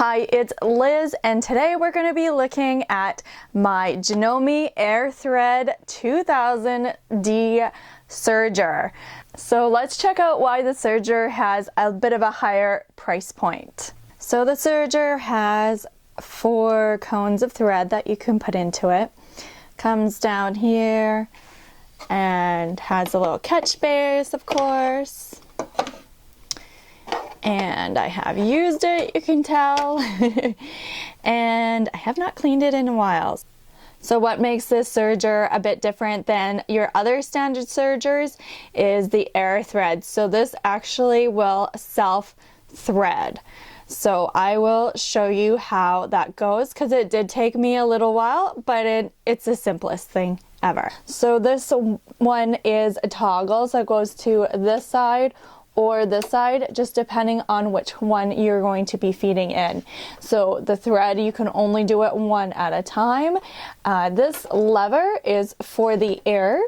Hi, it's Liz, and today we're going to be looking at my Janome Airthread 2000d Serger. So let's check out why the Serger has a bit of a higher price point. So the Serger has 4 cones of thread that you can put into it. Comes down here and has a little catch base, of course. And I have used it, you can tell, and I have not cleaned it in a while. So what makes this serger a bit different than your other standard sergers is the Airthread. So this actually will self-thread. So I will show you how that goes, because it did take me a little while, but it's the simplest thing ever. So this one is a toggle, so it goes to this side or this side, just depending on which one you're going to be feeding in. So the thread, you can only do it one at a time. This lever is for the air,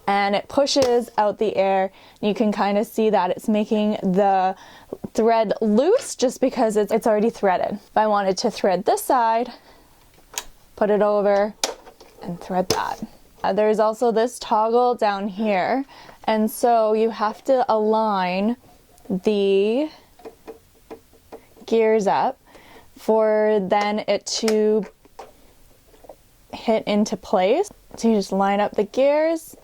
and it pushes out the air. You can kind of see that it's making the thread loose just because it's already threaded. If I wanted to thread this side, put it over and thread that. There's also this toggle down here, and so you have to align the gears up for then it to hit into place. So you just line up the gears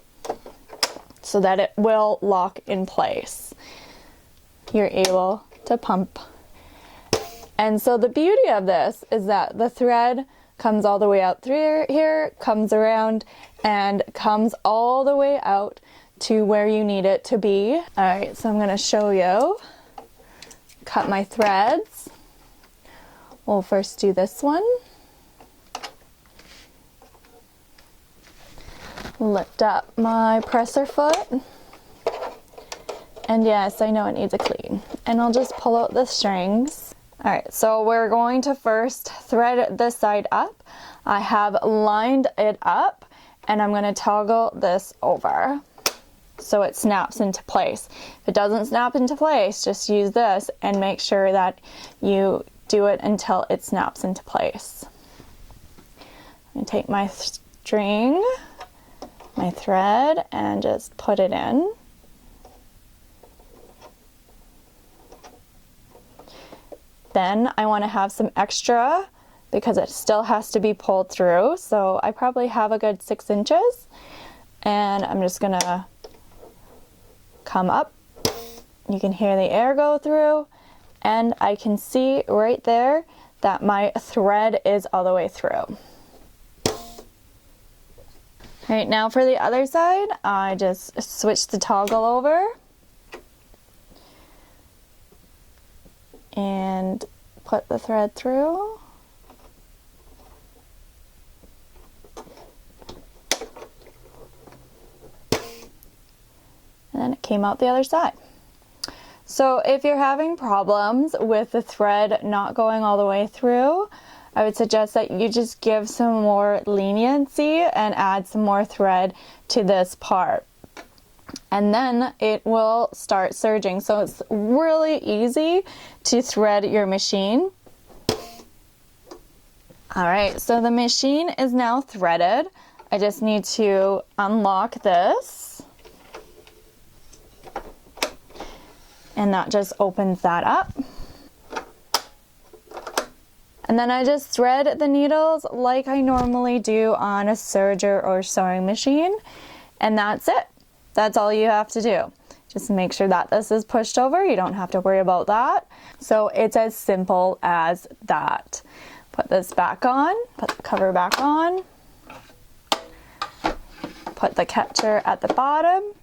so that it will lock in place. You're able to pump. And so the beauty of this is that the thread comes all the way out through here, comes around, and comes all the way out to where you need it to be. All right, so I'm gonna show you. Cut my threads. We'll first do this one. Lift up my presser foot. And yes, I know it needs a clean. And I'll just pull out the strings. All right, so we're going to first thread this side up. I have lined it up, and I'm gonna toggle this over so it snaps into place. If it doesn't snap into place, just use this and make sure that you do it until it snaps into place. I'm gonna take my string, my thread, and just put it in. Then I want to have some extra because it still has to be pulled through. So I probably have a good 6 inches, and I'm just gonna come up. You can hear the air go through, and I can see right there that my thread is all the way through. All right, now for the other side, I just switch the toggle over and put the thread through. And then it came out the other side. So if you're having problems with the thread not going all the way through, I would suggest that you just give some more leniency and add some more thread to this part. And then it will start surging. So it's really easy to thread your machine. All right, so the machine is now threaded. I just need to unlock this. And that just opens that up. And then I just thread the needles like I normally do on a serger or sewing machine. And that's it. That's all you have to do. Just make sure that this is pushed over. You don't have to worry about that. So it's as simple as that. Put this back on, put the cover back on, put the catcher at the bottom,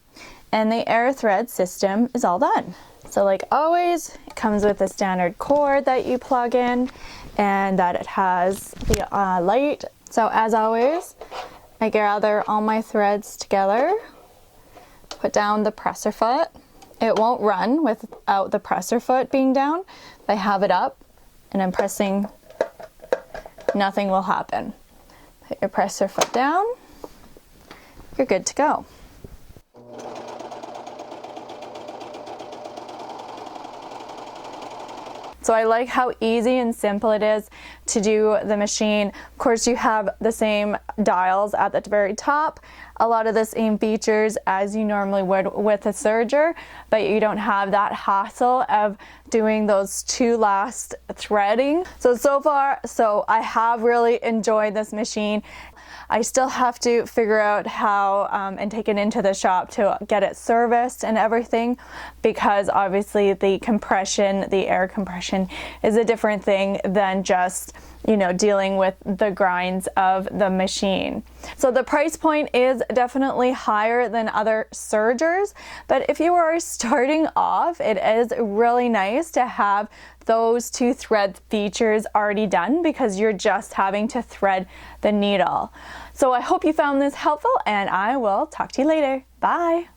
and the Airthread system is all done. So like always, it comes with a standard cord that you plug in, and that it has the light. So as always, I gather all my threads together, put down the presser foot. It won't run without the presser foot being down. If I have it up and I'm pressing, nothing will happen. Put your presser foot down, you're good to go. So I like how easy and simple it is to do the machine. Of course, you have the same dials at the very top, a lot of the same features as you normally would with a serger, but you don't have that hassle of doing those two last threading. So far, I have really enjoyed this machine. I still have to figure out how and take it into the shop to get it serviced and everything, because obviously the compression, the air compression, is a different thing than just, you know, dealing with the grinds of the machine. So the price point is definitely higher than other sergers, but if you are starting off, it is really nice to have those two thread features already done, because you're just having to thread the needle. So I hope you found this helpful, and I will talk to you later. Bye!